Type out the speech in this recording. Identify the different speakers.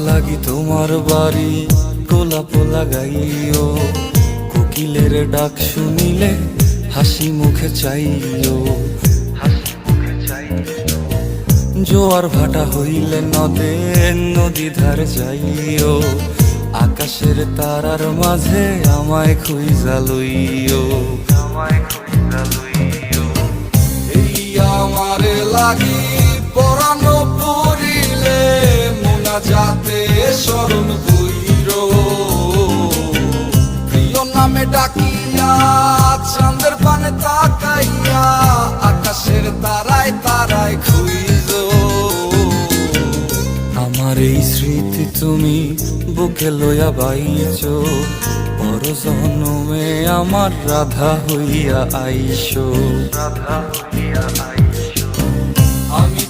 Speaker 1: লাগি তোমার বাড়ি গোলাপ লাগাইও, কোকিলের ডাক শুনিলে হাসি মুখে চাইও, জোয়ার ভাটা হইলে নদে নদী ধারে যাইও, আকাশের তারার মাঝে আমায় খুঁজা লইও, এই আমারে লাগি পরানো পড়িলে মোনা যাতে স্মরণ কইরো, প্রিয় নামে ডাকিয়া চাঁদের পানে তাকাইয়া আকাশের তারায় তারায় খুঁজো। আমার এই স্মৃতি তুমি বুকে লইয়া বাইছো, পর জন্মে আমার রাধা হইয়া আইসো, রাধা হইয়া আইসো। আমি